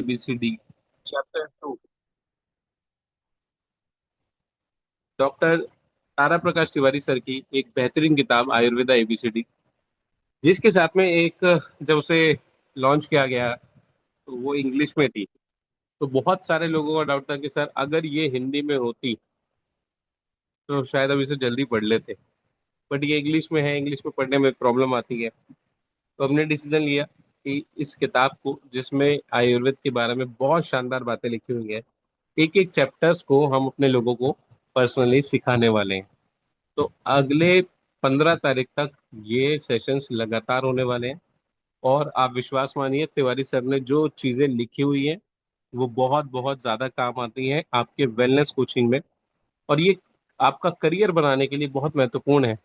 ABCD chapter 2। Doctor तारा Prakash Tiwari sir की एक बेहतरीन किताब आयुर्वेदा ABCD, जिसके साथ में एक, जब उसे लॉन्च किया गया तो वो इंग्लिश में थी। तो बहुत सारे लोगों का डाउट था कि सर अगर ये हिंदी में होती तो शायद अब इसे जल्दी पढ़ लेते, बट ये इंग्लिश में है, इंग्लिश में पढ़ने में प्रॉब्लम आती है। तो हमने डिसीजन लिया कि इस किताब को, जिसमें आयुर्वेद के बारे में बहुत शानदार बातें लिखी हुई है, एक एक चैप्टर्स को हम अपने लोगों को पर्सनली सिखाने वाले हैं। तो अगले 15 तारीख तक ये सेशंस लगातार होने वाले हैं। और आप विश्वास मानिए, तिवारी सर ने जो चीज़ें लिखी हुई हैं वो बहुत बहुत ज़्यादा काम आती हैं आपके वेलनेस कोचिंग में। और ये आपका करियर बनाने के लिए बहुत महत्वपूर्ण है,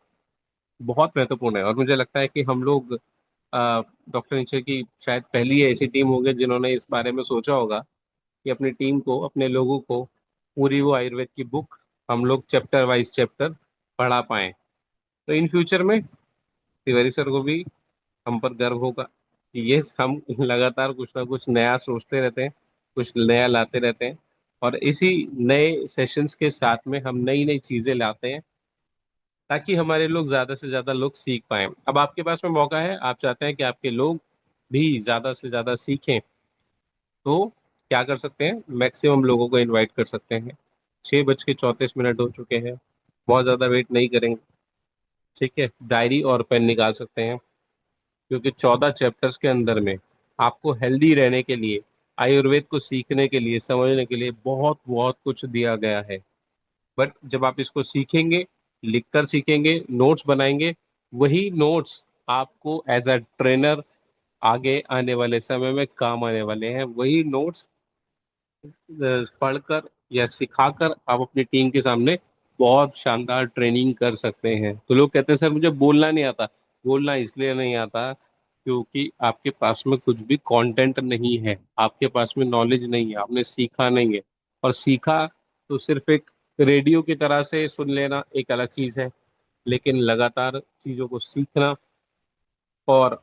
बहुत महत्वपूर्ण है। और मुझे लगता है कि हम लोग डॉक्टर निश्चय की शायद पहली ऐसी टीम होगी जिन्होंने इस बारे में सोचा होगा कि अपनी टीम को, अपने लोगों को पूरी वो आयुर्वेद की बुक हम लोग चैप्टर वाइज चैप्टर पढ़ा पाएं। तो इन फ्यूचर में तिवारी सर को भी हम पर गर्व होगा कि ये हम लगातार कुछ ना कुछ नया सोचते रहते हैं, कुछ नया लाते रहते हैं। और इसी नए सेशंस के साथ में हम नई नई चीजें लाते हैं, ताकि हमारे लोग ज्यादा से ज्यादा लोग सीख पाए। अब आपके पास में मौका है, आप चाहते हैं कि आपके लोग भी ज्यादा से ज्यादा सीखें, तो क्या कर सकते हैं, मैक्सिमम लोगों को इनवाइट कर सकते हैं। 6:34 हो चुके हैं, बहुत ज्यादा वेट नहीं करेंगे। ठीक है, डायरी और पेन निकाल सकते हैं, क्योंकि 14 चैप्टर्स के अंदर में आपको हेल्दी रहने के लिए, आयुर्वेद को सीखने के लिए, समझने के लिए बहुत बहुत कुछ दिया गया है। बट जब आप इसको सीखेंगे, लिखकर सीखेंगे, नोट्स बनाएंगे, वही नोट्स आपको एज अ ट्रेनर आगे आने वाले समय में काम आने वाले हैं। वही नोट्स पढ़कर या सिखाकर आप अपनी टीम के सामने बहुत शानदार ट्रेनिंग कर सकते हैं। तो लोग कहते हैं सर मुझे बोलना नहीं आता। बोलना इसलिए नहीं आता क्योंकि आपके पास में कुछ भी कंटेंट नहीं है, आपके पास में नॉलेज नहीं है, आपने सीखा नहीं है। और सीखा तो सिर्फ एक रेडियो की तरह से सुन लेना एक अलग चीज है, लेकिन लगातार चीजों को सीखना और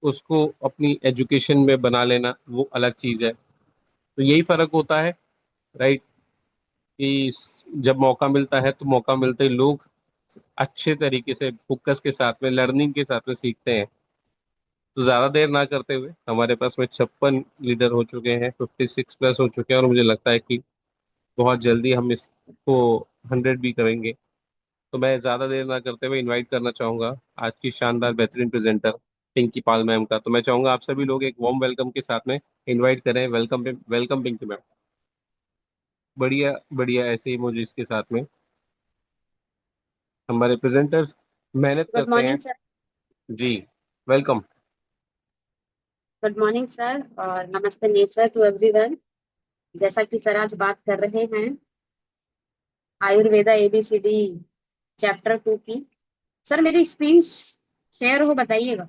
उसको अपनी एजुकेशन में बना लेना वो अलग चीज है। तो यही फर्क होता है, राइट? कि जब मौका मिलता है तो मौका मिलते ही लोग अच्छे तरीके से फोकस के साथ में, लर्निंग के साथ में सीखते हैं। तो ज्यादा देर ना करते हुए, हमारे पास में 56 लीडर हो चुके हैं, 56+ हो चुके हैं, और मुझे लगता है कि बहुत जल्दी हम इसको 100 भी करेंगे। तो मैं ज्यादा देर ना करते हुए इनवाइट करना चाहूंगा आज की शानदार बेहतरीन प्रेजेंटर पिंकी पाल मैम का। तो मैं चाहूंगा आप सभी लोग एक वार्म वेलकम के साथ में इनवाइट करें। Welcome, welcome Pinky ma'am. बढ़िया बढ़िया, ऐसे इमोजीज के साथ में हमारे प्रेजेंटर्स मेहनत गुड करते हैं। Morning sir. जी, वेलकम। गुड मॉर्निंग सर और नमस्ते नेचर टू एवरीवन। जैसा कि सर आज बात कर रहे हैं आयुर्वेदा एबीसीडी चैप्टर 2 की। सर मेरी स्क्रीन शेयर हो बताइएगा।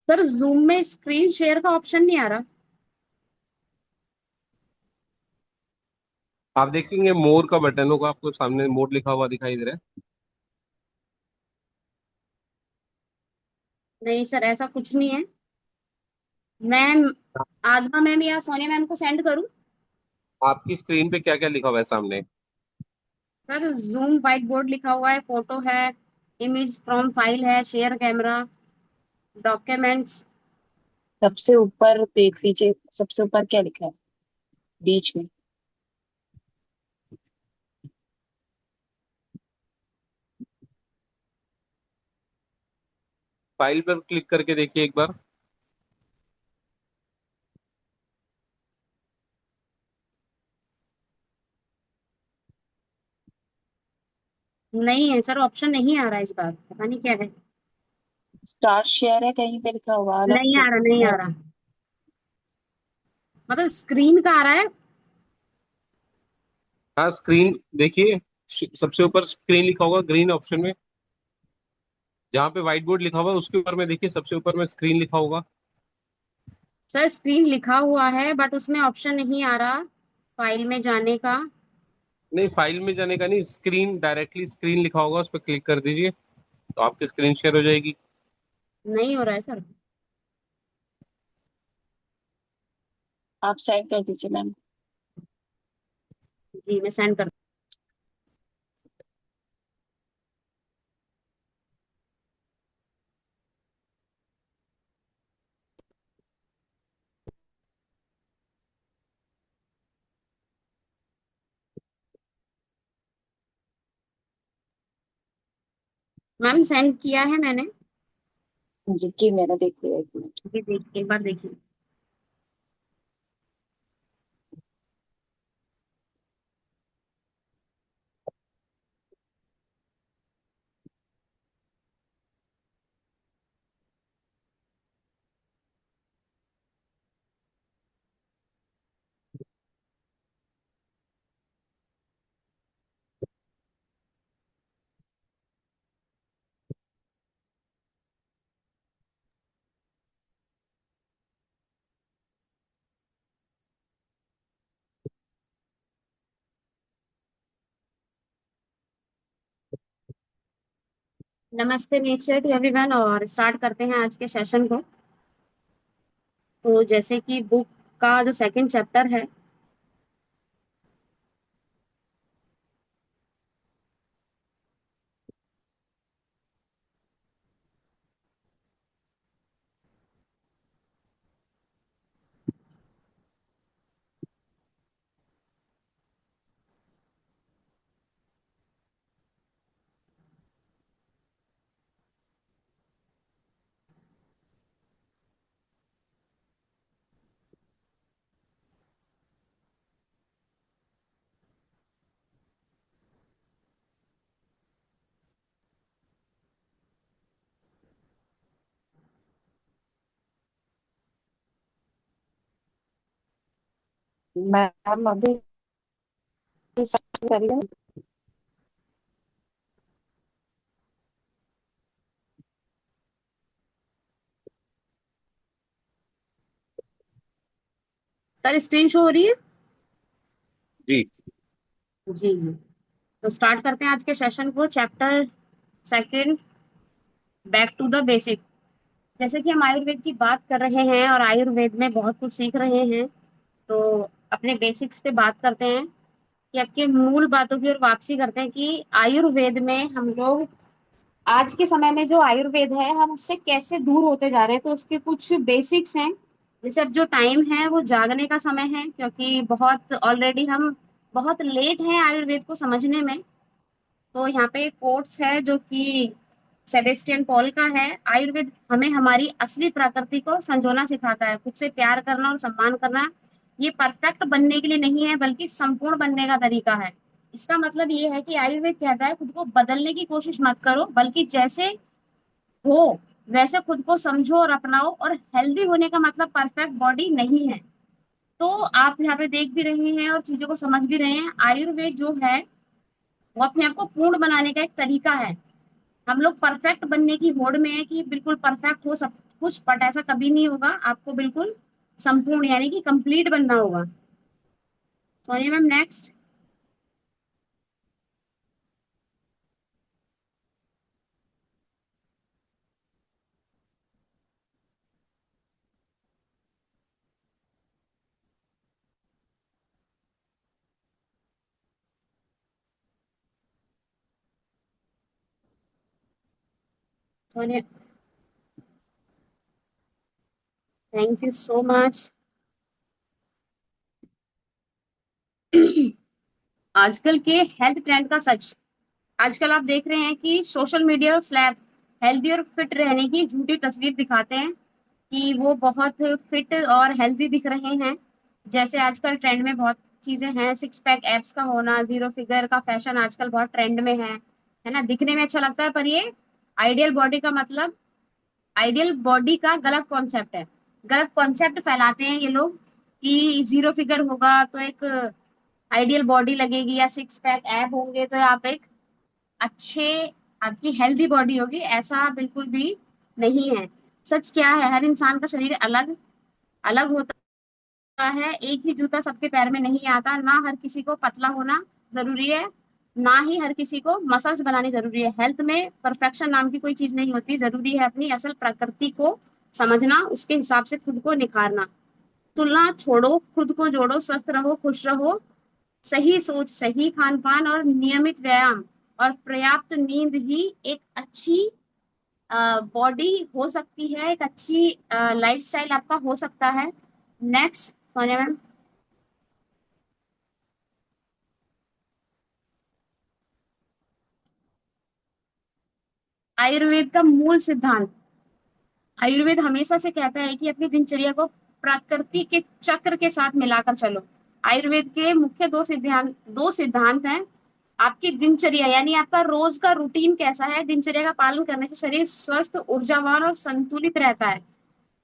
सर जूम में स्क्रीन शेयर का ऑप्शन नहीं आ रहा। आप देखेंगे मोर का बटन होगा, आपको सामने मोर लिखा हुआ दिखाई दे रहा है। नहीं सर, ऐसा कुछ नहीं है। मैं आजमा मैम या सोनिया मैम को सेंड करूं? आपकी स्क्रीन पे क्या क्या लिखा हुआ है सामने? सर जूम व्हाइट बोर्ड लिखा हुआ है, फोटो है, इमेज फ्रॉम फाइल है, शेयर कैमरा, डॉक्यूमेंट्स। सबसे ऊपर देख लीजिए, सबसे ऊपर क्या लिखा है बीच में? फाइल पर क्लिक करके देखिए एक बार। नहीं है सर, ऑप्शन नहीं आ रहा है इस बार, पता नहीं क्या है। स्टार शेयर है कहीं पे लिखा हुआ अलग नहीं से? आ रहा, नहीं आ रहा। मतलब स्क्रीन का आ रहा है। हाँ, स्क्रीन देखिए, सबसे ऊपर स्क्रीन लिखा होगा ग्रीन ऑप्शन में। जहाँ पे व्हाइट बोर्ड लिखा हुआ है उसके ऊपर में देखिए, सबसे ऊपर में स्क्रीन लिखा होगा। सर स्क्रीन लिखा हुआ है बट उसमें ऑप्शन नहीं आ रहा फाइल में जाने का। नहीं, फाइल में जाने का नहीं, स्क्रीन, डायरेक्टली स्क्रीन लिखा होगा, उस पर क्लिक कर दीजिए तो आपकी स्क्रीन शेयर हो जाएगी। नहीं हो रहा है सर। आप सेंड कर दीजिए मैम। जी मैं सेंड कर। मैम सेंड किया है मैंने। जी मैंने देख लिया, एक मिनट। जी देख, एक बार देखिए। नमस्ते नेचर टू एवरीवन, और स्टार्ट करते हैं आज के सेशन को। तो जैसे कि बुक का जो सेकंड चैप्टर है। मैम अभी start करिए। सर स्क्रीन शो हो रही है? जी। जी जी। तो स्टार्ट करते हैं आज के सेशन को। Chapter second, back to the basic. जैसे कि हम आयुर्वेद की बात कर रहे हैं और आयुर्वेद में बहुत कुछ सीख रहे हैं, तो अपने बेसिक्स पे बात करते हैं कि आपके मूल बातों की ओर वापसी करते हैं कि आयुर्वेद में हम लोग आज के समय में जो आयुर्वेद है हम उससे कैसे दूर होते जा रहे हैं। तो उसके कुछ बेसिक्स हैं। जैसे अब जो टाइम है वो जागने का समय है, क्योंकि बहुत ऑलरेडी हम बहुत लेट हैं आयुर्वेद को समझने में। तो यहाँ पे एक कोट्स है जो कि सेबेस्टियन पॉल का है। आयुर्वेद हमें हमारी असली प्रकृति को संजोना सिखाता है, खुद से प्यार करना और सम्मान करना। ये परफेक्ट बनने के लिए नहीं है बल्कि संपूर्ण बनने का तरीका है। इसका मतलब ये है कि आयुर्वेद कहता है खुद को बदलने की कोशिश मत करो, बल्कि जैसे हो वैसे खुद को समझो और अपनाओ। और हेल्दी होने का मतलब परफेक्ट बॉडी नहीं है। तो आप यहाँ पे देख भी रहे हैं और चीजों को समझ भी रहे हैं। आयुर्वेद जो है वो अपने आप को पूर्ण बनाने का एक तरीका है। हम लोग परफेक्ट बनने की होड़ में है कि बिल्कुल परफेक्ट हो सब कुछ, बट ऐसा कभी नहीं होगा। आपको बिल्कुल संपूर्ण यानी कि कंप्लीट बनना होगा। Sonia ma'am next. Sonia, thank you so much. आजकल के हेल्थ ट्रेंड का सच। आजकल आप देख रहे हैं कि सोशल मीडिया और स्लैब्स हेल्दी और फिट रहने की झूठी तस्वीर दिखाते हैं कि वो बहुत फिट और हेल्दी दिख रहे हैं। जैसे आजकल ट्रेंड में बहुत चीजें हैं, सिक्स पैक एब्स का होना, जीरो फिगर का फैशन आजकल बहुत ट्रेंड में है। है ना, दिखने में अच्छा लगता है, पर ये आइडियल बॉडी का मतलब, आइडियल बॉडी का गलत कॉन्सेप्ट है। गलत कॉन्सेप्ट फैलाते हैं ये लोग कि जीरो फिगर होगा तो एक आइडियल बॉडी लगेगी, या सिक्स पैक एब होंगे तो आप एक अच्छे, आपकी हेल्दी बॉडी होगी। ऐसा बिल्कुल भी नहीं है। सच क्या है, हर इंसान का शरीर अलग अलग होता है। एक ही जूता सबके पैर में नहीं आता। ना हर किसी को पतला होना जरूरी है, ना ही हर किसी को मसल्स बनानी जरूरी है। हेल्थ में परफेक्शन नाम की कोई चीज नहीं होती। जरूरी है अपनी असल प्रकृति को समझना, उसके हिसाब से खुद को निखारना। तुलना छोड़ो, खुद को जोड़ो, स्वस्थ रहो, खुश रहो। सही सोच, सही खान पान और नियमित व्यायाम और पर्याप्त नींद ही एक अच्छी बॉडी हो सकती है, एक अच्छी लाइफस्टाइल आपका हो सकता है। Next Sonia ma'am. आयुर्वेद का मूल सिद्धांत। आयुर्वेद हमेशा से कहता है कि अपनी दिनचर्या को प्रकृति के चक्र के साथ मिलाकर चलो। आयुर्वेद के मुख्य दो सिद्धांत हैं। आपकी दिनचर्या यानी आपका रोज का रूटीन कैसा है, दिनचर्या का पालन करने से शरीर स्वस्थ, ऊर्जावान और संतुलित रहता है।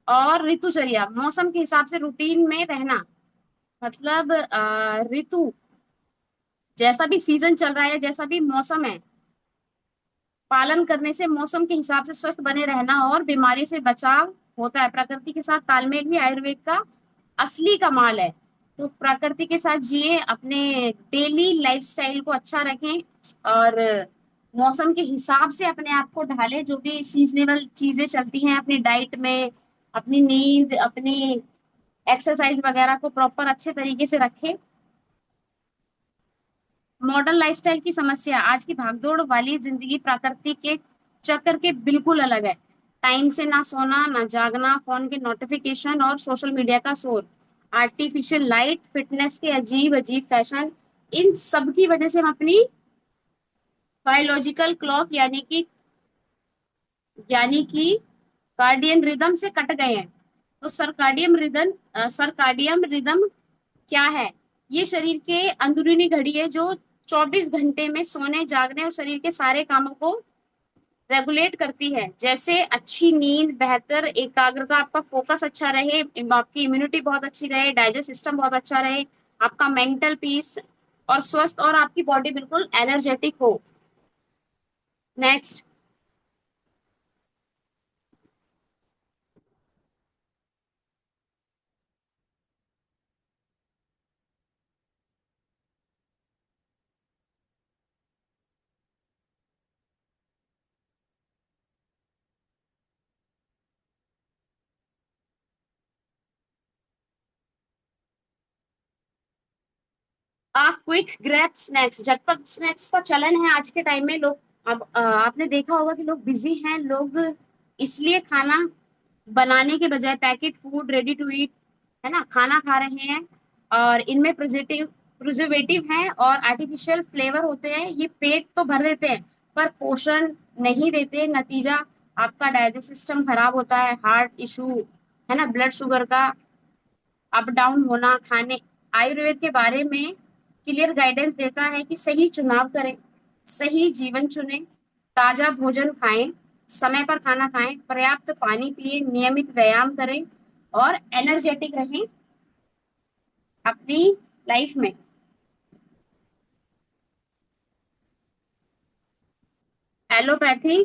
और ऋतुचर्या, मौसम के हिसाब से रूटीन में रहना, मतलब ऋतु, जैसा भी सीजन चल रहा है, जैसा भी मौसम है, पालन करने से मौसम के हिसाब से स्वस्थ बने रहना और बीमारी से बचाव होता है। प्रकृति के साथ तालमेल भी आयुर्वेद का असली कमाल है। तो प्रकृति के साथ जिए, अपने डेली लाइफस्टाइल को अच्छा रखें, और मौसम के हिसाब से अपने आप को ढालें। जो भी सीजनेबल चीजें चलती हैं अपनी डाइट में, अपनी नींद, अपनी एक्सरसाइज वगैरह को प्रॉपर अच्छे तरीके से रखें। मॉडर्न लाइफस्टाइल की समस्या, आज की भागदौड़ वाली जिंदगी प्रकृति के चक्कर के बिल्कुल अलग है। टाइम से ना सोना, ना जागना, फोन के नोटिफिकेशन और सोशल मीडिया का शोर, आर्टिफिशियल लाइट, फिटनेस के अजीब अजीब फैशन, इन सब की वजह से हम अपनी बायोलॉजिकल क्लॉक यानी कि कार्डियन रिदम से कट गए हैं। तो सर्काडियम रिदम क्या है? ये शरीर के अंदरूनी घड़ी है जो 24 घंटे में सोने, जागने और शरीर के सारे कामों को रेगुलेट करती है। जैसे अच्छी नींद, बेहतर एकाग्रता, आपका फोकस अच्छा रहे, आपकी इम्यूनिटी बहुत अच्छी रहे, डाइजेस्ट सिस्टम बहुत अच्छा रहे, आपका मेंटल पीस और स्वस्थ, और आपकी बॉडी बिल्कुल एनर्जेटिक हो। नेक्स्ट। क्विक ग्रैब स्नैक्स, झटपट स्नैक्स का चलन है आज के टाइम में। लोग, अब आपने देखा होगा कि लोग बिजी हैं, लोग इसलिए खाना बनाने के बजाय packet food, ready to eat, है ना, खाना खा रहे हैं। और इनमें प्रिजर्वेटिव हैं और आर्टिफिशियल फ्लेवर होते हैं। ये पेट तो भर देते हैं पर पोषण नहीं देते। नतीजा, आपका डाइजेस्ट सिस्टम खराब होता है, हार्ट इशू, है ना, ब्लड शुगर का अप डाउन होना। खाने, आयुर्वेद के बारे में क्लियर गाइडेंस देता है कि सही चुनाव करें, सही जीवन चुनें, ताजा भोजन खाएं, समय पर खाना खाएं, पर्याप्त पानी पिए, नियमित व्यायाम करें और एनर्जेटिक रहें अपनी लाइफ में। Allopathy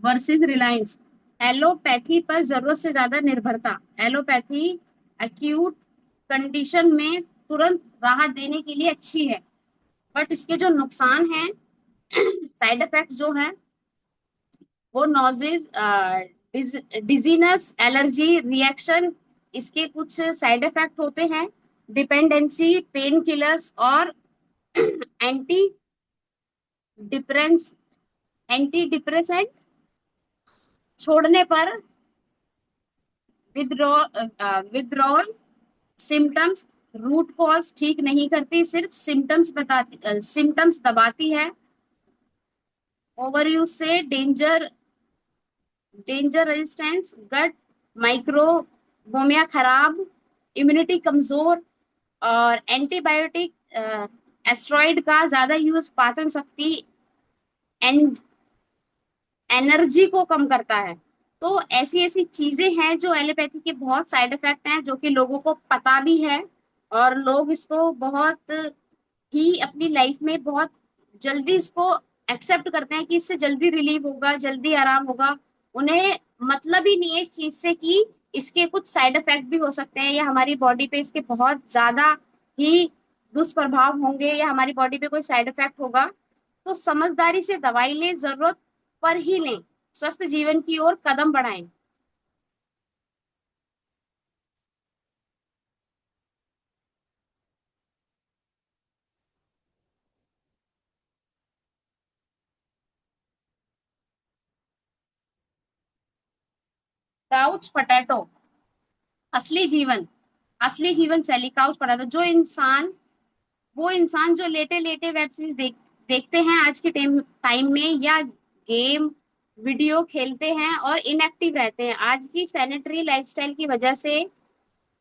versus Reliance. एलोपैथी पर जरूरत से ज्यादा निर्भरता। एलोपैथी एक्यूट कंडीशन में तुरंत राहत देने के लिए अच्छी है, बट इसके जो नुकसान हैं, साइड इफेक्ट जो है, वो नॉजेज, डिजीनेस, एलर्जी रिएक्शन, इसके कुछ साइड इफेक्ट होते हैं। डिपेंडेंसी, पेन किलर्स और एंटी डिप्रेंस एंटी डिप्रेसेंट छोड़ने पर विद्रोल सिम्टम्स। रूट कॉज ठीक नहीं करती, सिर्फ सिम्टम्स दबाती है। ओवर यूज से डेंजर रेजिस्टेंस, गट माइक्रोबोमिया खराब, इम्यूनिटी कमजोर, और एंटीबायोटिक एस्ट्रॉइड का ज्यादा यूज पाचन शक्ति एनर्जी को कम करता है। तो ऐसी ऐसी चीजें हैं जो एलोपैथी के बहुत साइड इफेक्ट हैं, जो कि लोगों को पता भी है, और लोग इसको बहुत ही अपनी लाइफ में बहुत जल्दी इसको एक्सेप्ट करते हैं कि इससे जल्दी रिलीव होगा, जल्दी आराम होगा। उन्हें मतलब ही नहीं है इस चीज से कि इसके कुछ साइड इफेक्ट भी हो सकते हैं, या हमारी बॉडी पे इसके बहुत ज्यादा ही दुष्प्रभाव होंगे, या हमारी बॉडी पे कोई साइड इफेक्ट होगा। तो समझदारी से दवाई लें, जरूरत पर ही लें, स्वस्थ जीवन की ओर कदम बढ़ाएं। काउच पोटैटो, असली जीवन, असली जीवन शैली। काउच पोटैटो, वो इंसान जो लेटे लेटे वेब सीरीज देखते हैं आज के टाइम टाइम में, या गेम वीडियो खेलते हैं और इनएक्टिव रहते हैं, आज की सैनिटरी लाइफस्टाइल की वजह से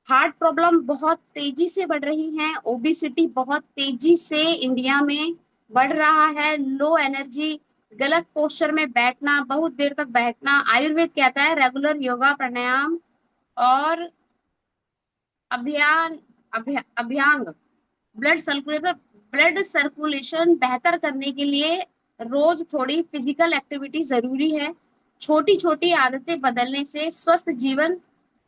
हार्ट प्रॉब्लम बहुत तेजी से बढ़ रही हैं, ओबिसिटी बहुत तेजी से इंडिया में बढ़ रहा है, लो एनर्जी, गलत पोस्चर में बैठना, बहुत देर तक बैठना। आयुर्वेद कहता है रेगुलर योगा, प्राणायाम और अभियान अभ्यांग ब्लड सर्कुलेशन बेहतर करने के लिए रोज थोड़ी फिजिकल एक्टिविटी जरूरी है। छोटी छोटी आदतें बदलने से स्वस्थ जीवन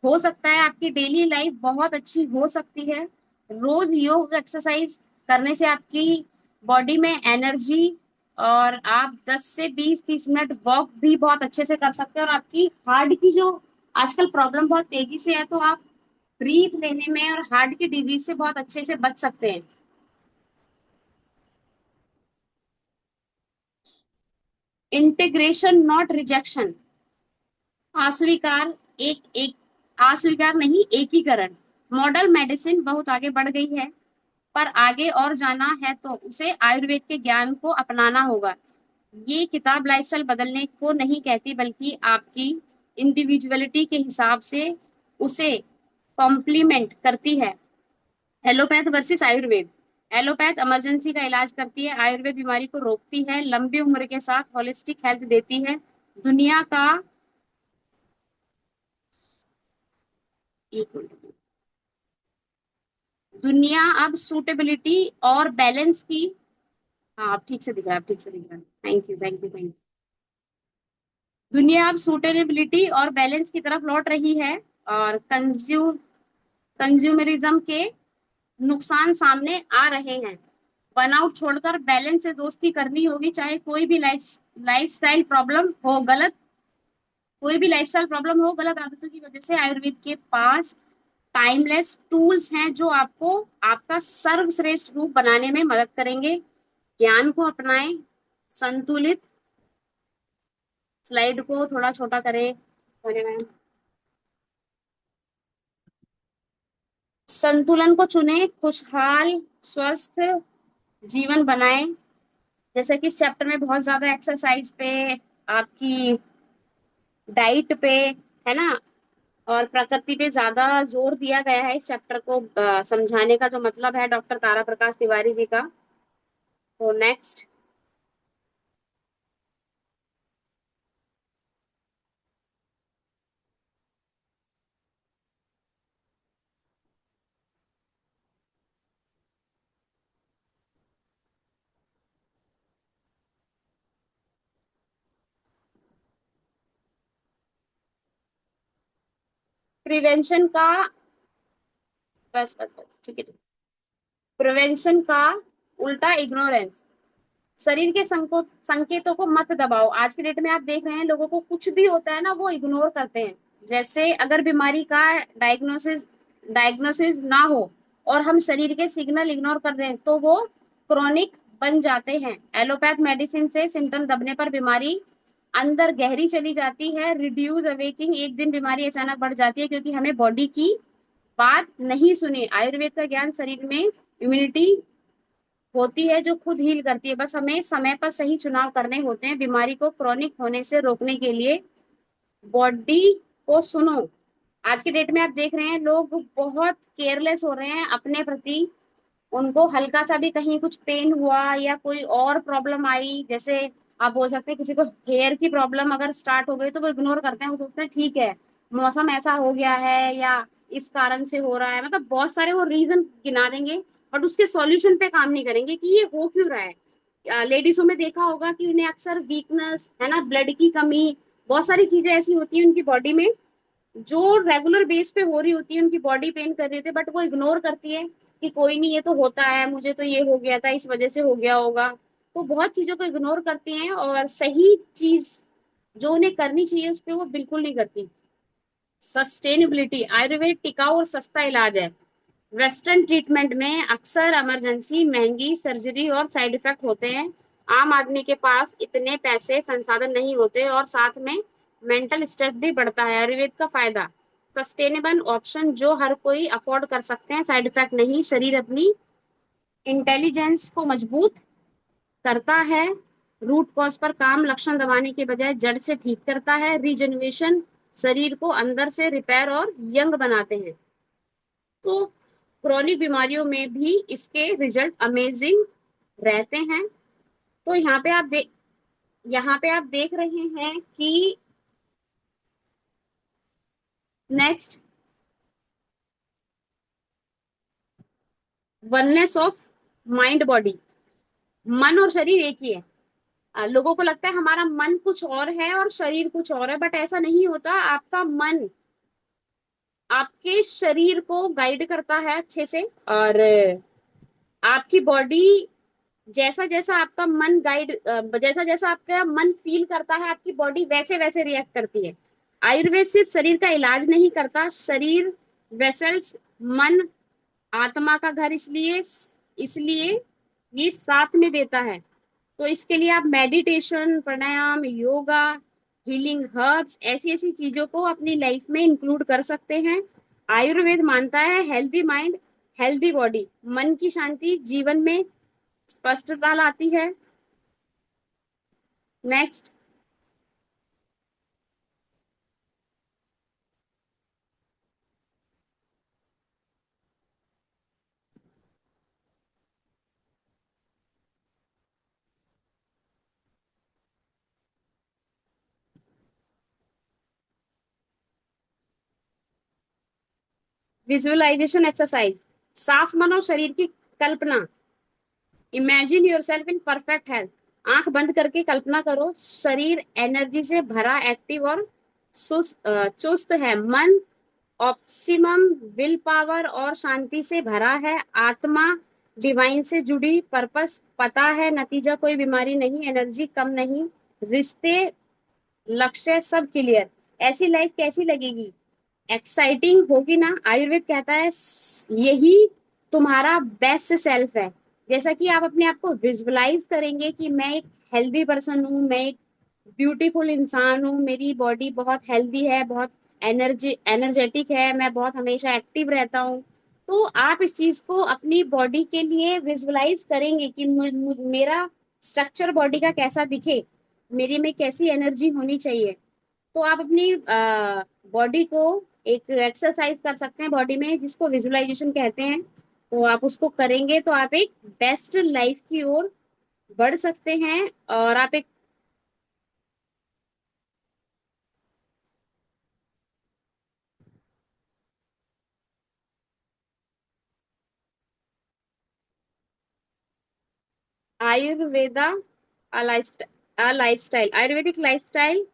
हो सकता है, आपकी डेली लाइफ बहुत अच्छी हो सकती है। रोज योग एक्सरसाइज करने से आपकी बॉडी में एनर्जी, और आप 10 से 20-30 मिनट वॉक भी बहुत अच्छे से कर सकते हैं, और आपकी हार्ट की जो आजकल प्रॉब्लम बहुत तेजी से है, तो आप ब्रीथ लेने में और हार्ट की डिजीज से बहुत अच्छे से बच सकते हैं। इंटीग्रेशन नॉट रिजेक्शन, अस्वीकार एक एक अस्वीकार नहीं, एकीकरण। मॉडर्न मेडिसिन बहुत आगे बढ़ गई है, पर आगे और जाना है तो उसे आयुर्वेद के ज्ञान को अपनाना होगा। ये किताब लाइफस्टाइल बदलने को नहीं कहती, बल्कि आपकी इंडिविजुअलिटी के हिसाब से उसे कॉम्प्लीमेंट करती है। Allopath versus Ayurveda. Allopath emergency का इलाज करती है, आयुर्वेद बीमारी को रोकती है, लंबी उम्र के साथ होलिस्टिक हेल्थ देती है। दुनिया का एक मिनट, दुनिया अब सूटेबिलिटी और बैलेंस की, हाँ आप ठीक से दिख रहा है, आप ठीक से दिख रहा है, thank you thank you thank you. दुनिया अब सूटेबिलिटी और बैलेंस की तरफ लौट रही है, और कंज्यूमरिज्म के नुकसान सामने आ रहे हैं। बर्नआउट छोड़कर बैलेंस से दोस्ती करनी होगी, चाहे लाइफस्टाइल प्रॉब्लम हो गलत कोई भी लाइफस्टाइल प्रॉब्लम हो, गलत आदतों की वजह से आयुर्वेद के पास टाइमलेस टूल्स हैं जो आपको आपका सर्वश्रेष्ठ रूप बनाने में मदद करेंगे। ज्ञान को अपनाएं, संतुलित, स्लाइड को थोड़ा छोटा करें, होने में संतुलन को चुने, खुशहाल स्वस्थ जीवन बनाएं। जैसे कि इस चैप्टर में बहुत ज्यादा एक्सरसाइज पे, आपकी डाइट पे, है ना, और प्रकृति पे ज्यादा जोर दिया गया है इस चैप्टर को समझाने का, जो मतलब है डॉक्टर तारा प्रकाश तिवारी जी का। तो नेक्स्ट, प्रिवेंशन का, बस बस बस ठीक है, प्रिवेंशन का उल्टा इग्नोरेंस। शरीर के संकेतों को मत दबाओ। आज के डेट में आप देख रहे हैं लोगों को कुछ भी होता है ना, वो इग्नोर करते हैं। जैसे अगर बीमारी का डायग्नोसिस डायग्नोसिस ना हो और हम शरीर के सिग्नल इग्नोर कर दें, तो वो क्रोनिक बन जाते हैं। एलोपैथ मेडिसिन से सिम्टम दबने पर बीमारी अंदर गहरी चली जाती है। रिड्यूस अवेकिंग, एक दिन बीमारी अचानक बढ़ जाती है क्योंकि हमें बॉडी की बात नहीं सुनी। आयुर्वेद का ज्ञान शरीर में इम्यूनिटी होती है जो खुद हील करती है, बस हमें समय पर सही चुनाव करने होते हैं। बीमारी को क्रॉनिक होने से रोकने के लिए बॉडी को सुनो। आज के डेट में आप देख रहे हैं लोग बहुत केयरलेस हो रहे हैं अपने प्रति। उनको हल्का सा भी कहीं कुछ पेन हुआ या कोई और प्रॉब्लम आई, जैसे आप बोल सकते हैं किसी को हेयर की प्रॉब्लम अगर स्टार्ट हो गई तो वो इग्नोर करते हैं, वो सोचते हैं ठीक है मौसम ऐसा हो गया है या इस कारण से हो रहा है, मतलब बहुत सारे वो रीजन गिना देंगे, बट उसके सॉल्यूशन पे काम नहीं करेंगे कि ये हो क्यों रहा है। लेडीजों में देखा होगा कि उन्हें अक्सर वीकनेस है ना, ब्लड की कमी, बहुत सारी चीजें ऐसी होती है उनकी बॉडी में जो रेगुलर बेस पे हो रही होती है, उनकी बॉडी पेन कर रही होती है, बट वो इग्नोर करती है कि कोई नहीं ये तो होता है, मुझे तो ये हो गया था इस वजह से हो गया होगा। तो बहुत चीजों को इग्नोर करती हैं और सही चीज जो उन्हें करनी चाहिए उस पर वो बिल्कुल नहीं करती। सस्टेनेबिलिटी, आयुर्वेद टिकाऊ और सस्ता इलाज है। वेस्टर्न ट्रीटमेंट में अक्सर इमरजेंसी, महंगी सर्जरी और साइड इफेक्ट होते हैं। आम आदमी के पास इतने पैसे संसाधन नहीं होते और साथ में मेंटल स्ट्रेस भी बढ़ता है। आयुर्वेद का फायदा, सस्टेनेबल ऑप्शन जो हर कोई अफोर्ड कर सकते हैं, साइड इफेक्ट नहीं, शरीर अपनी इंटेलिजेंस को मजबूत करता है, रूट कॉज पर काम, लक्षण दबाने के बजाय जड़ से ठीक करता है, रीजनरेशन, शरीर को अंदर से रिपेयर और यंग बनाते हैं। तो क्रॉनिक बीमारियों में भी इसके रिजल्ट अमेजिंग रहते हैं। तो यहाँ पे आप देख रहे हैं कि next, oneness of mind body, मन और शरीर एक ही है। लोगों को लगता है हमारा मन कुछ और है और शरीर कुछ और है, बट ऐसा नहीं होता। आपका मन आपके शरीर को गाइड करता है अच्छे से, और आपकी बॉडी जैसा जैसा आपका मन गाइड, जैसा जैसा आपका मन फील करता है आपकी बॉडी वैसे वैसे रिएक्ट करती है। आयुर्वेद सिर्फ शरीर का इलाज नहीं करता, शरीर, वेसल्स, मन, आत्मा का घर, इसलिए इसलिए ये साथ में देता है। तो इसके लिए आप मेडिटेशन, प्राणायाम, योगा, हीलिंग हर्ब्स, ऐसी ऐसी चीजों को अपनी लाइफ में इंक्लूड कर सकते हैं। आयुर्वेद मानता है हेल्दी माइंड, हेल्दी बॉडी, मन की शांति जीवन में स्पष्टता लाती है। नेक्स्ट, विजुअलाइजेशन एक्सरसाइज, साफ मन और शरीर की कल्पना, imagine yourself in perfect health. आंख बंद करके कल्पना करो शरीर एनर्जी से भरा, एक्टिव और चुस्त है, मन ऑप्टिमम विल पावर और शांति से भरा है, आत्मा डिवाइन से जुड़ी, पर्पस पता है, नतीजा कोई बीमारी नहीं, एनर्जी कम नहीं, रिश्ते, लक्ष्य सब क्लियर। ऐसी लाइफ कैसी लगेगी? एक्साइटिंग होगी ना। आयुर्वेद कहता है यही तुम्हारा बेस्ट सेल्फ है। जैसा कि आप अपने आप को विजुअलाइज करेंगे कि मैं एक हेल्दी पर्सन हूँ, मैं एक ब्यूटीफुल इंसान हूँ, मेरी बॉडी बहुत हेल्दी है, बहुत एनर्जेटिक है, मैं बहुत हमेशा एक्टिव रहता हूँ। तो आप इस चीज को अपनी बॉडी के लिए विजुअलाइज करेंगे कि मेरा स्ट्रक्चर बॉडी का कैसा दिखे, मेरी में कैसी एनर्जी होनी चाहिए। तो आप अपनी बॉडी को एक एक्सरसाइज कर सकते हैं बॉडी में, जिसको विजुअलाइजेशन कहते हैं। तो आप उसको करेंगे तो आप एक बेस्ट लाइफ की ओर बढ़ सकते हैं। और आप एक आयुर्वेदा लाइफस्टाइल, आयुर्वेदिक लाइफस्टाइल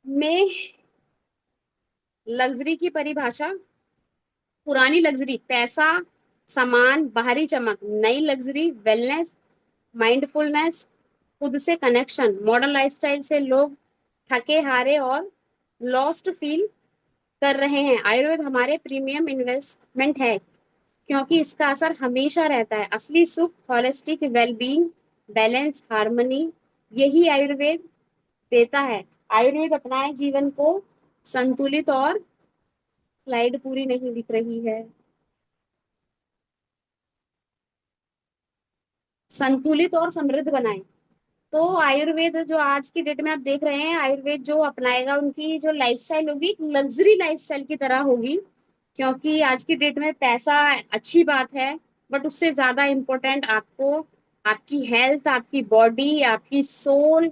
में लग्जरी की परिभाषा, पुरानी लग्जरी पैसा, सामान, बाहरी चमक, नई लग्जरी वेलनेस, माइंडफुलनेस, खुद से कनेक्शन। मॉडर्न लाइफस्टाइल से लोग थके हारे और लॉस्ट फील कर रहे हैं। आयुर्वेद हमारे प्रीमियम इन्वेस्टमेंट है क्योंकि इसका असर हमेशा रहता है। असली सुख, होलिस्टिक वेलबींग, बैलेंस, हार्मनी, यही आयुर्वेद देता है। आयुर्वेद अपनाए जीवन को संतुलित और, स्लाइड पूरी नहीं दिख रही है, संतुलित और समृद्ध बनाए। तो आयुर्वेद जो आज की डेट में आप देख रहे हैं, आयुर्वेद जो अपनाएगा उनकी जो लाइफस्टाइल होगी लग्जरी लाइफस्टाइल की तरह होगी। क्योंकि आज की डेट में पैसा अच्छी बात है, बट उससे ज्यादा इम्पोर्टेंट आपको आपकी हेल्थ, आपकी बॉडी, आपकी सोल,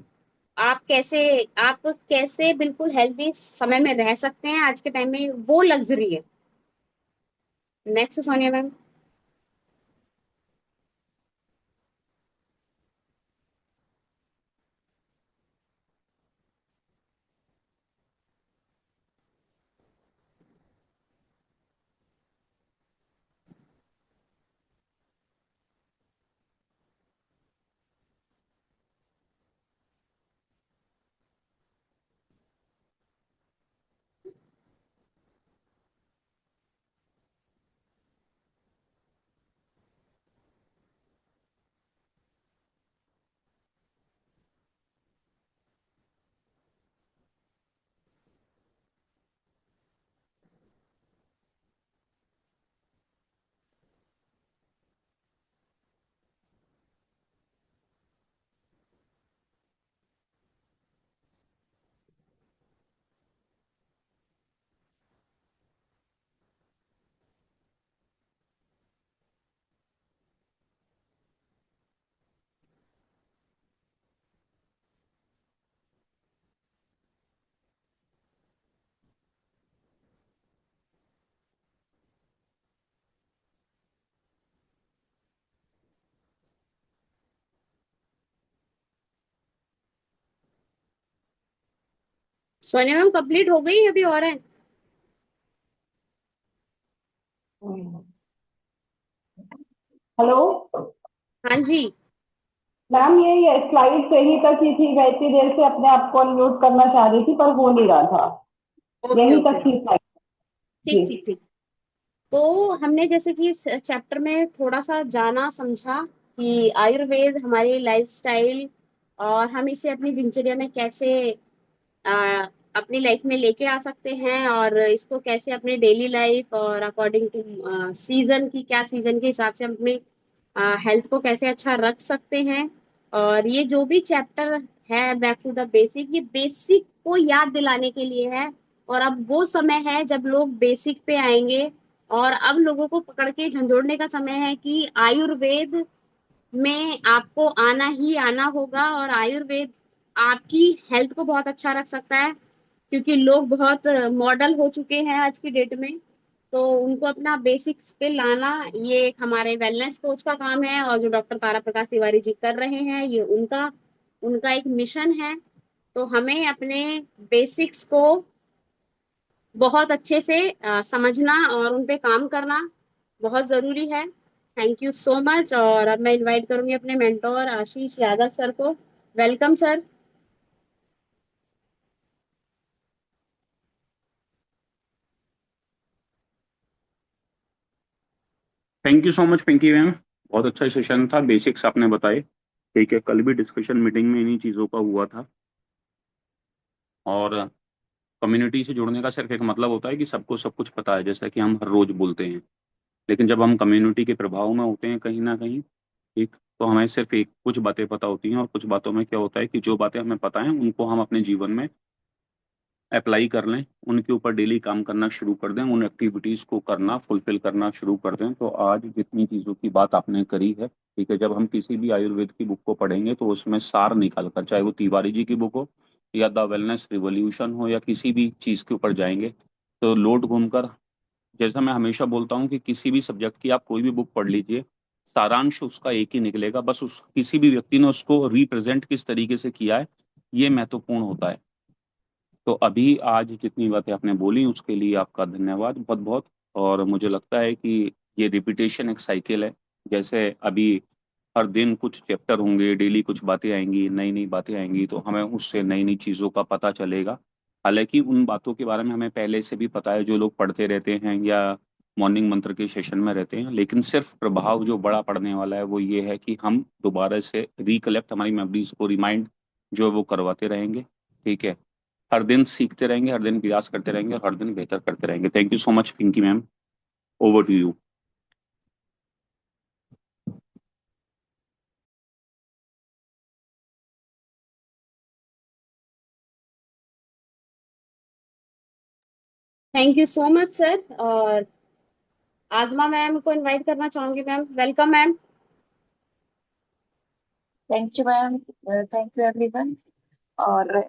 आप कैसे बिल्कुल हेल्दी समय में रह सकते हैं आज के टाइम में, वो लग्जरी है। Next Sonia ma'am. Sonia ma'am complete हो गई, अभी और है? हेलो हाँ जी। मैम, ये स्लाइड सही तक ही थी। मैं इतनी देर से अपने आप को अनम्यूट करना चाह रही थी पर हो नहीं रहा था। ओके यही ओके। तक थी स्लाइड। ठीक जी। ठीक ठीक। तो हमने जैसे कि इस चैप्टर में थोड़ा सा जाना समझा कि आयुर्वेद हमारी लाइफस्टाइल और हम इसे अपनी दिनचर्या में कैसे आ, अपनी लाइफ में लेके आ सकते हैं, और इसको कैसे अपने डेली लाइफ और अकॉर्डिंग टू सीजन की, क्या सीजन के हिसाब से हम अपने हेल्थ को कैसे अच्छा रख सकते हैं। और ये जो भी चैप्टर है बैक टू द बेसिक, ये बेसिक को याद दिलाने के लिए है। और अब वो समय है जब लोग बेसिक पे आएंगे, और अब लोगों को पकड़ के झंझोड़ने का समय है कि आयुर्वेद में आपको आना ही आना होगा। और आयुर्वेद आपकी हेल्थ को बहुत अच्छा रख सकता है, क्योंकि लोग बहुत मॉडल हो चुके हैं आज की डेट में। तो उनको अपना बेसिक्स पे लाना, ये एक हमारे वेलनेस कोच का काम है, और जो डॉक्टर तारा प्रकाश तिवारी जी कर रहे हैं, ये उनका उनका एक मिशन है। तो हमें अपने बेसिक्स को बहुत अच्छे से समझना और उन पे काम करना बहुत जरूरी है। Thank you so much. और अब मैं इनवाइट करूंगी अपने मेंटोर आशीष यादव सर को। Welcome sir. Thank you so much Pinky ma'am. बहुत अच्छा सेशन था, बेसिक्स आपने बताए। ठीक है, कल भी डिस्कशन मीटिंग में इन्हीं चीज़ों का हुआ था। और कम्युनिटी से जुड़ने का सिर्फ एक मतलब होता है कि सबको सब कुछ पता है, जैसा कि हम हर रोज बोलते हैं। लेकिन जब हम कम्युनिटी के प्रभाव में होते हैं कहीं ना कहीं, ठीक, तो हमें सिर्फ एक कुछ बातें पता होती हैं। और कुछ बातों में क्या होता है कि जो बातें हमें पता है उनको हम अपने जीवन में अप्लाई कर लें, उनके ऊपर डेली काम करना शुरू कर दें, उन एक्टिविटीज को करना, फुलफिल करना शुरू कर दें। तो आज जितनी चीजों की बात आपने करी है, ठीक है, जब हम किसी भी आयुर्वेद की बुक को पढ़ेंगे तो उसमें सार निकाल कर, चाहे वो तिवारी जी की बुक हो या द वेलनेस रिवॉल्यूशन हो या किसी भी चीज के ऊपर जाएंगे, तो लोट घूमकर, जैसा मैं हमेशा बोलता हूँ कि किसी भी सब्जेक्ट की आप कोई भी बुक पढ़ लीजिए, सारांश उसका एक ही निकलेगा, बस उस किसी भी व्यक्ति ने उसको रिप्रेजेंट किस तरीके से किया है, ये महत्वपूर्ण होता है। तो अभी आज जितनी बातें आपने बोली उसके लिए आपका धन्यवाद बहुत बहुत। और मुझे लगता है कि ये रिपीटेशन एक साइकिल है। जैसे अभी हर दिन कुछ चैप्टर होंगे, डेली कुछ बातें आएंगी, नई नई बातें आएंगी, तो हमें उससे नई नई चीज़ों का पता चलेगा। हालांकि उन बातों के बारे में हमें पहले से भी पता है, जो लोग पढ़ते रहते हैं या मॉर्निंग मंत्र के सेशन में रहते हैं। लेकिन सिर्फ प्रभाव जो बड़ा पड़ने वाला है वो ये है कि हम दोबारा से रिकलेक्ट, हमारी मेमोरीज को रिमाइंड जो है वो करवाते रहेंगे। ठीक है, हर दिन सीखते रहेंगे, हर दिन प्रयास करते रहेंगे और हर दिन बेहतर करते रहेंगे। Thank you so much Pinky ma'am. Over to you. Thank you so much sir. और आजमा मैम को इनवाइट करना चाहूंगी। Ma'am welcome ma'am. Thank you ma'am, thank you everyone. और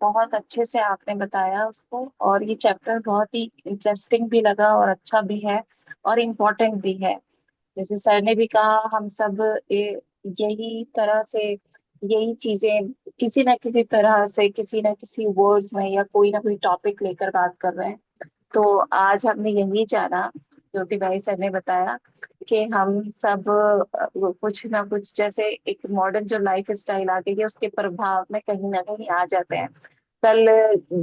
बहुत अच्छे से आपने बताया उसको, और ये चैप्टर बहुत ही इंटरेस्टिंग भी लगा और अच्छा भी है और इम्पोर्टेंट भी है। जैसे सर ने भी कहा, हम सब यही तरह से, यही चीजें किसी ना किसी तरह से, किसी ना किसी वर्ड्स में या कोई ना कोई टॉपिक लेकर बात कर रहे हैं। तो आज हमने यही जाना, ज्योति भाई सर ने बताया, कि हम सब कुछ ना कुछ, जैसे एक मॉडर्न जो लाइफ स्टाइल आ गई है उसके प्रभाव में कहीं ना कहीं आ जाते हैं। कल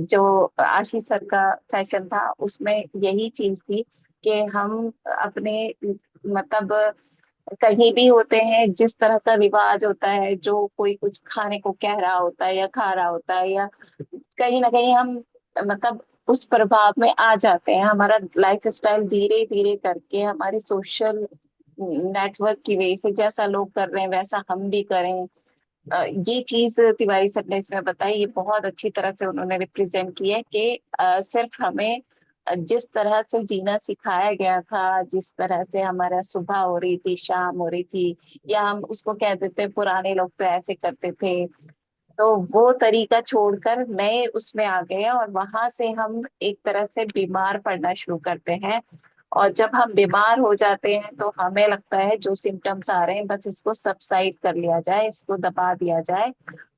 जो आशीष सर का सेशन था उसमें यही चीज थी कि हम अपने, मतलब कहीं भी होते हैं, जिस तरह का रिवाज होता है, जो कोई कुछ खाने को कह रहा होता है या खा रहा होता है, या कहीं ना कहीं हम, मतलब उस प्रभाव में आ जाते हैं। हमारा लाइफ स्टाइल धीरे धीरे करके हमारे सोशल नेटवर्क की वजह से जैसा लोग कर रहे हैं वैसा हम भी करें। ये चीज तिवारी सर ने इसमें बताई, ये बहुत अच्छी तरह से उन्होंने रिप्रेजेंट किया है कि सिर्फ हमें जिस तरह से जीना सिखाया गया था, जिस तरह से हमारा सुबह हो रही थी, शाम हो रही थी, या हम उसको कह देते पुराने लोग तो ऐसे करते थे, तो वो तरीका छोड़कर नए उसमें आ गए हैं, और वहां से हम एक तरह से बीमार पड़ना शुरू करते हैं। और जब हम बीमार हो जाते हैं तो हमें लगता है जो सिम्टम्स आ रहे हैं बस इसको सबसाइड कर लिया जाए, इसको दबा दिया जाए,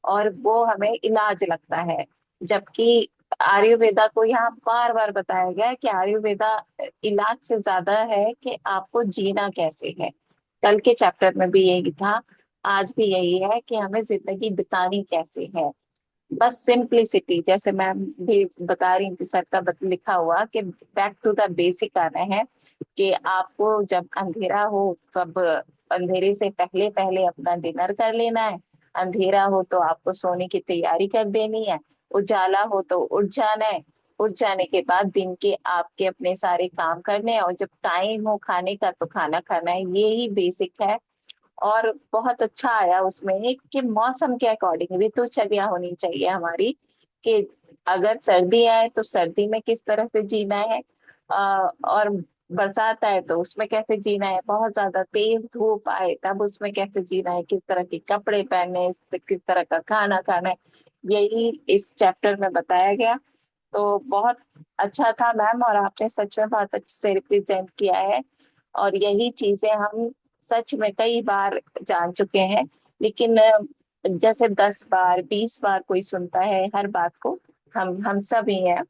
और वो हमें इलाज लगता है। जबकि आयुर्वेदा को यहाँ बार बार बताया गया है कि आयुर्वेदा इलाज से ज्यादा है कि आपको जीना कैसे है। कल के चैप्टर में भी यही था, आज भी यही है कि हमें जिंदगी बितानी कैसे है। बस सिंप्लिसिटी, जैसे मैम भी बता रही थी, सर का लिखा हुआ कि बैक टू द बेसिक आना है, कि आपको जब अंधेरा हो तब अंधेरे से पहले पहले अपना डिनर कर लेना है, अंधेरा हो तो आपको सोने की तैयारी कर देनी है, उजाला हो तो उठ जाना है, उठ जाने के बाद दिन के आपके अपने सारे काम करने हैं, और जब टाइम हो खाने का तो खाना खाना है। यही बेसिक है। और बहुत अच्छा आया उसमें एक कि मौसम के अकॉर्डिंग ऋतुचर्या होनी चाहिए हमारी, कि अगर सर्दी आए तो सर्दी में किस तरह से जीना है, और बरसात आए तो उसमें कैसे जीना है, बहुत ज्यादा तेज धूप आए तब उसमें कैसे जीना है, किस तरह के कपड़े पहनने हैं, किस तरह का खाना खाना है, यही इस चैप्टर में बताया गया। तो बहुत अच्छा था मैम, और आपने सच में बहुत अच्छे से रिप्रेजेंट किया है। और यही चीजें हम सच में कई बार जान चुके हैं, लेकिन जैसे 10 बार 20 बार कोई सुनता है हर बात को, हम सब ही हैं।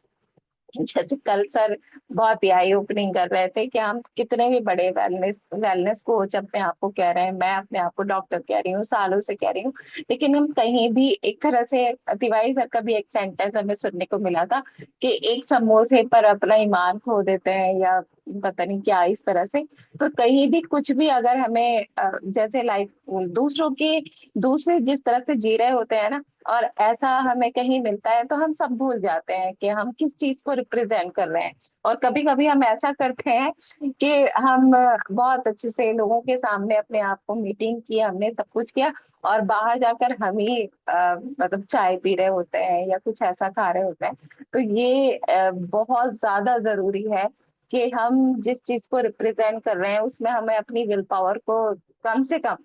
जैसे कल सर बहुत ही आई ओपनिंग कर रहे थे कि हम कितने भी बड़े वेलनेस वेलनेस कोच अपने आप को कह रहे हैं, मैं अपने आप को डॉक्टर कह रही हूँ, सालों से कह रही हूँ, लेकिन हम कहीं भी एक तरह से, तिवारी सर का भी एक सेंटेंस हमें सुनने को मिला था कि एक समोसे पर अपना ईमान खो देते हैं, या पता नहीं क्या इस तरह से। तो कहीं भी कुछ भी अगर हमें जैसे लाइफ दूसरों के, दूसरे जिस तरह से जी रहे होते हैं ना, और ऐसा हमें कहीं मिलता है तो हम सब भूल जाते हैं कि हम किस चीज को रिप्रेजेंट कर रहे हैं। और कभी कभी हम ऐसा करते हैं कि हम बहुत अच्छे से लोगों के सामने अपने आप को मीटिंग की, हमने सब कुछ किया, और बाहर जाकर हम ही मतलब चाय पी रहे होते हैं या कुछ ऐसा खा रहे होते हैं। तो ये बहुत ज्यादा जरूरी है कि हम जिस चीज को रिप्रेजेंट कर रहे हैं उसमें हमें अपनी विल पावर को कम से कम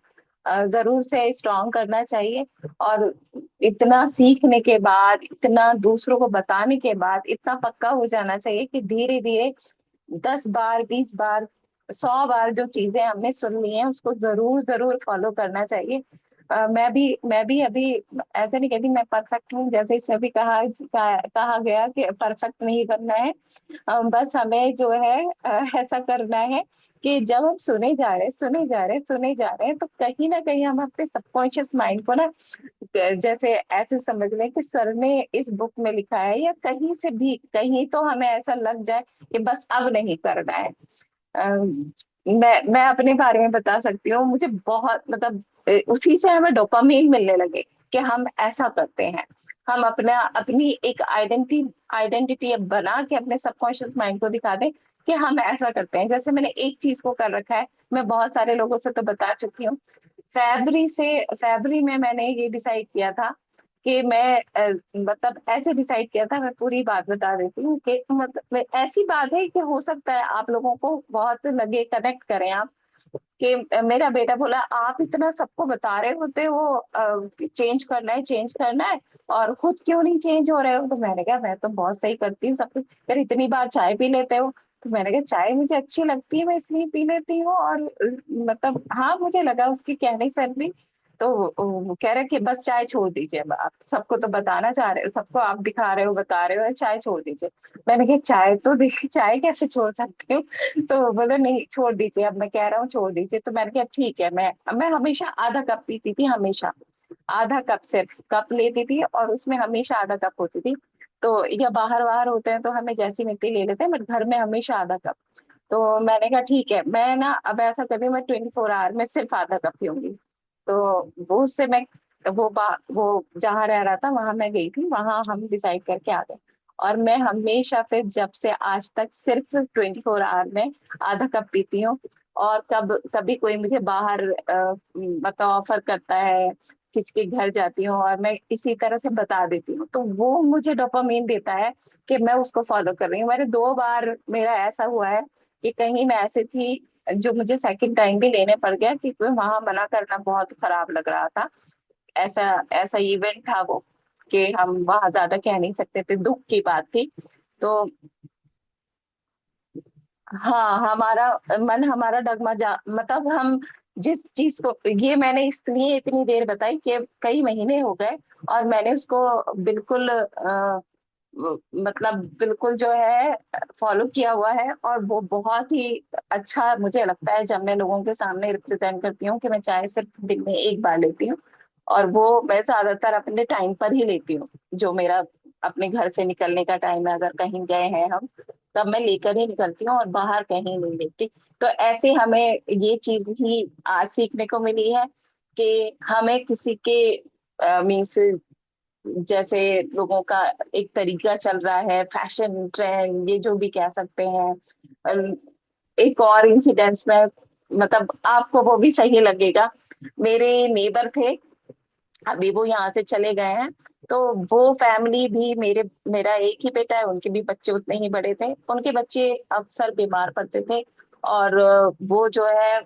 जरूर से स्ट्रांग करना चाहिए। और इतना सीखने के बाद, इतना दूसरों को बताने के बाद इतना पक्का हो जाना चाहिए कि धीरे धीरे 10 बार 20 बार 100 बार जो चीजें हमने सुन ली हैं उसको जरूर जरूर फॉलो करना चाहिए। मैं भी अभी ऐसा नहीं कहती मैं परफेक्ट हूँ, जैसे इसमें भी कहा गया कि परफेक्ट नहीं बनना है। बस हमें जो है ऐसा करना है कि जब हम सुने जा रहे सुने जा रहे सुने जा रहे हैं तो कहीं ना कहीं हम अपने सबकॉन्शियस माइंड को ना, जैसे ऐसे समझ लें कि सर ने इस बुक में लिखा है या कहीं से भी कहीं तो हमें ऐसा लग जाए कि बस अब नहीं करना है। मैं अपने बारे में बता सकती हूँ, मुझे बहुत मतलब उसी से हमें डोपामीन मिलने लगे कि हम ऐसा करते हैं। हम अपना अपनी एक आइडेंटिटी बना के अपने सबकॉन्शियस माइंड को दिखा दें कि हम ऐसा करते हैं। जैसे मैंने एक चीज को कर रखा है, मैं बहुत सारे लोगों से तो बता चुकी हूँ। फरवरी में मैंने ये डिसाइड किया था कि मैं मतलब ऐसे डिसाइड किया था, मैं पूरी बात बता देती हूँ कि मतलब ऐसी बात है कि हो सकता है आप लोगों को बहुत लगे, कनेक्ट करें आप। कि मेरा बेटा बोला आप इतना सबको बता रहे होते हो चेंज करना है चेंज करना है, और खुद क्यों नहीं चेंज हो रहे हो? तो मैंने कहा मैं तो बहुत सही करती हूँ सब कुछ। फिर इतनी बार चाय पी लेते हो? तो मैंने कहा चाय मुझे अच्छी लगती है, मैं इसलिए पी लेती हूँ। और मतलब हाँ, मुझे लगा उसके कहने से भी। तो वो कह रहे कि बस चाय छोड़ दीजिए, अब आप सबको तो बताना चाह रहे हो, सबको आप दिखा रहे हो बता रहे हो, चाय छोड़ दीजिए। मैंने कहा चाय तो देखिए, चाय कैसे छोड़ सकती हूँ? तो वो बोले नहीं छोड़ दीजिए, अब मैं कह रहा हूँ छोड़ दीजिए। तो मैंने कहा ठीक है, मैं हमेशा आधा कप पीती थी, हमेशा आधा कप, सिर्फ कप लेती थी और उसमें हमेशा आधा कप होती थी। तो या बाहर बाहर होते हैं तो हमें जैसी मिट्टी ले लेते हैं, बट घर में हमेशा आधा कप। तो मैंने कहा ठीक है, मैं ना अब ऐसा कभी मैं 24 आवर में सिर्फ आधा कप पीऊंगी। तो वो उससे मैं वो जहाँ रह रहा था वहां मैं गई थी, वहां हम डिसाइड करके आ गए। और मैं हमेशा फिर जब से आज तक सिर्फ 24 आवर में आधा कप पीती हूँ। और कभी कोई मुझे बाहर मतलब ऑफर करता है, किसी के घर जाती हूँ और मैं इसी तरह से बता देती हूँ, तो वो मुझे डोपामीन देता है कि मैं उसको फॉलो कर रही हूँ। मैंने 2 बार मेरा ऐसा हुआ है कि कहीं मैं ऐसे थी, जो मुझे सेकंड टाइम भी लेने पड़ गया, क्योंकि वहां मना करना बहुत खराब लग रहा था। ऐसा ऐसा इवेंट था वो, कि हम वहां ज्यादा कह नहीं सकते थे, दुख की बात थी। तो हाँ, हमारा मन हमारा डगमा जा, मतलब हम जिस चीज को, ये मैंने इसलिए इतनी देर बताई कि कई महीने हो गए और मैंने उसको बिल्कुल मतलब बिल्कुल जो है फॉलो किया हुआ है। और वो बहुत ही अच्छा मुझे लगता है जब मैं लोगों के सामने रिप्रेजेंट करती हूँ कि मैं चाय सिर्फ दिन में एक बार लेती हूँ। और वो मैं ज्यादातर अपने टाइम पर ही लेती हूँ, जो मेरा अपने घर से निकलने का टाइम है, अगर कहीं गए हैं हम तब मैं लेकर ही निकलती हूँ और बाहर कहीं नहीं लेती। तो ऐसे हमें ये चीज ही आज सीखने को मिली है कि हमें किसी के मीन्स, जैसे लोगों का एक तरीका चल रहा है, फैशन ट्रेंड, ये जो भी कह सकते हैं। अम, एक और इंसिडेंस में, मतलब आपको वो भी सही लगेगा। मेरे नेबर थे, अभी वो यहाँ से चले गए हैं। तो वो फैमिली भी, मेरा एक ही बेटा है, उनके भी बच्चे उतने ही बड़े थे, उनके बच्चे अक्सर बीमार पड़ते थे। और वो जो है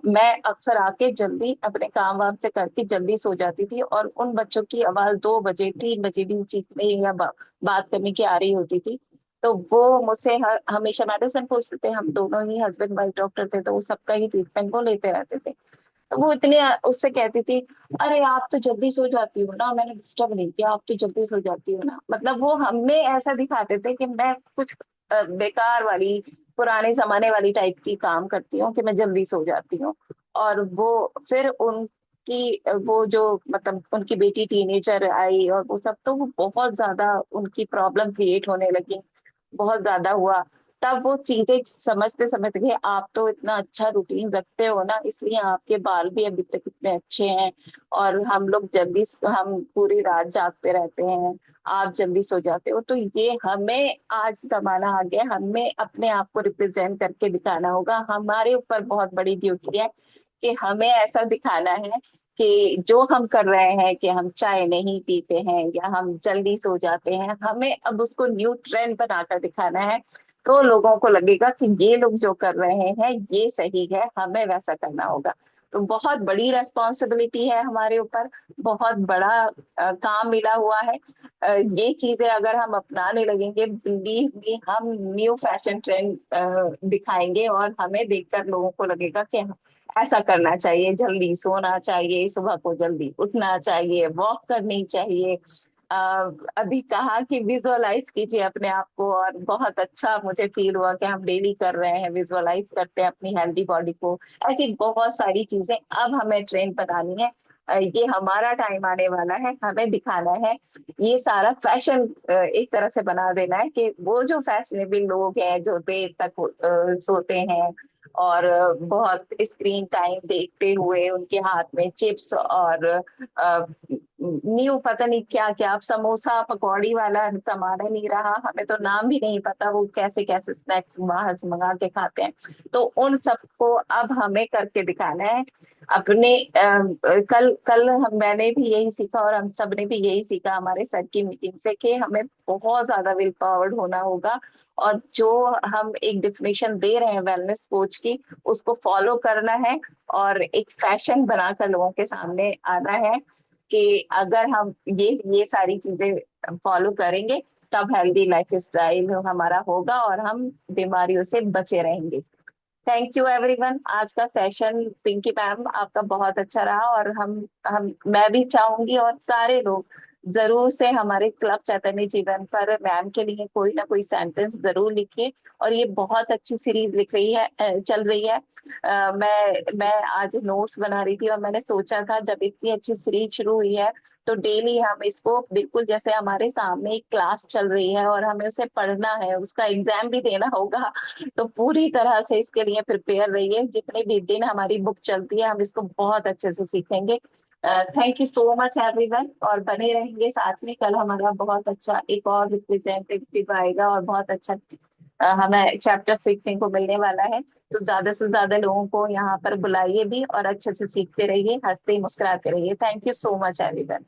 मैं अक्सर आके जल्दी अपने काम वाम से करके जल्दी सो जाती थी, और उन बच्चों की आवाज 2 बजे 3 बजे भी चीखने या बात करने की आ रही होती थी। तो वो मुझसे हमेशा मेडिसिन पूछते थे, हम दोनों ही हस्बैंड वाइफ डॉक्टर थे, तो वो सबका ही ट्रीटमेंट वो लेते रहते थे। तो वो इतने उससे कहती थी, अरे आप तो जल्दी सो जाती हो ना, मैंने डिस्टर्ब नहीं किया, आप तो जल्दी सो जाती हो ना। मतलब वो हमें ऐसा दिखाते थे कि मैं कुछ बेकार वाली, पुराने जमाने वाली टाइप की काम करती हूँ, कि मैं जल्दी सो जाती हूँ। और वो फिर उनकी वो जो, मतलब उनकी बेटी टीनेजर आई और वो सब, तो वो बहुत ज्यादा उनकी प्रॉब्लम क्रिएट होने लगी, बहुत ज्यादा हुआ। तब वो चीजें समझते समझते गए, आप तो इतना अच्छा रूटीन रखते हो ना, इसलिए आपके बाल भी अभी तक इतने अच्छे हैं। और हम लोग जल्दी, हम पूरी रात जागते रहते हैं, आप जल्दी सो जाते हो। तो ये हमें आज जमाना आ गया, हमें अपने आप को रिप्रेजेंट करके दिखाना होगा, हमारे ऊपर बहुत बड़ी ड्यूटी है कि हमें ऐसा दिखाना है कि जो हम कर रहे हैं, कि हम चाय नहीं पीते हैं या हम जल्दी सो जाते हैं, हमें अब उसको न्यू ट्रेंड बनाकर दिखाना है। तो लोगों को लगेगा कि ये लोग जो कर रहे हैं ये सही है, हमें वैसा करना होगा। तो बहुत बड़ी रेस्पॉन्सिबिलिटी है हमारे ऊपर, बहुत बड़ा काम मिला हुआ है। ये चीजें अगर हम अपनाने लगेंगे, बिलीव मी, हम न्यू फैशन ट्रेंड दिखाएंगे और हमें देखकर लोगों को लगेगा कि ऐसा करना चाहिए, जल्दी सोना चाहिए, सुबह को जल्दी उठना चाहिए, वॉक करनी चाहिए। अभी कहा कि विजुअलाइज कीजिए अपने आप को, और बहुत अच्छा मुझे फील हुआ कि हम डेली कर रहे हैं, विजुअलाइज करते हैं अपनी हेल्दी बॉडी को। ऐसी बहुत सारी चीजें अब हमें ट्रेन बनानी है। ये हमारा टाइम आने वाला है, हमें दिखाना है। ये सारा फैशन एक तरह से बना देना है कि वो जो फैशनेबल लोग हैं, जो देर तक सोते हैं और बहुत स्क्रीन टाइम देखते हुए उनके हाथ में चिप्स और न्यू पता नहीं क्या क्या, अब समोसा पकौड़ी वाला जमाना नहीं रहा, हमें तो नाम भी नहीं पता वो कैसे कैसे स्नैक्स बाहर से मंगा के खाते हैं। तो उन सबको अब हमें करके दिखाना है अपने। कल कल मैंने भी यही सीखा और हम सब ने भी यही सीखा हमारे सर की मीटिंग से, कि हमें बहुत ज्यादा विल पावर्ड होना होगा और जो हम एक डिफिनेशन दे रहे हैं वेलनेस कोच की, उसको फॉलो करना है और एक फैशन बनाकर लोगों के सामने आना है कि अगर हम ये सारी चीजें फॉलो करेंगे तब हेल्दी लाइफ स्टाइल हमारा होगा और हम बीमारियों से बचे रहेंगे। Thank you everyone. आज का सेशन पिंकी मैम आपका बहुत अच्छा रहा, और हम मैं भी चाहूंगी और सारे लोग जरूर से हमारे क्लब चैतन्य जीवन पर मैम के लिए कोई ना कोई सेंटेंस जरूर लिखिए। और ये बहुत अच्छी सीरीज लिख रही है, चल रही है। मैं आज नोट्स बना रही थी और मैंने सोचा था जब इतनी अच्छी सीरीज शुरू हुई है तो डेली हम इसको बिल्कुल जैसे हमारे सामने एक क्लास चल रही है और हमें उसे पढ़ना है, उसका एग्जाम भी देना होगा, तो पूरी तरह से इसके लिए प्रिपेयर रहिए। जितने भी दिन हमारी बुक चलती है हम इसको बहुत अच्छे से सीखेंगे। Thank you so much everyone, और बने रहेंगे साथ में। कल हमारा बहुत अच्छा एक और रिप्रेजेंटेटिव आएगा और बहुत अच्छा हमें चैप्टर सीखने को मिलने वाला है। तो ज्यादा से ज्यादा लोगों को यहाँ पर बुलाइए भी और अच्छे से सीखते रहिए, हंसते मुस्कुराते रहिए। Thank you so much everyone.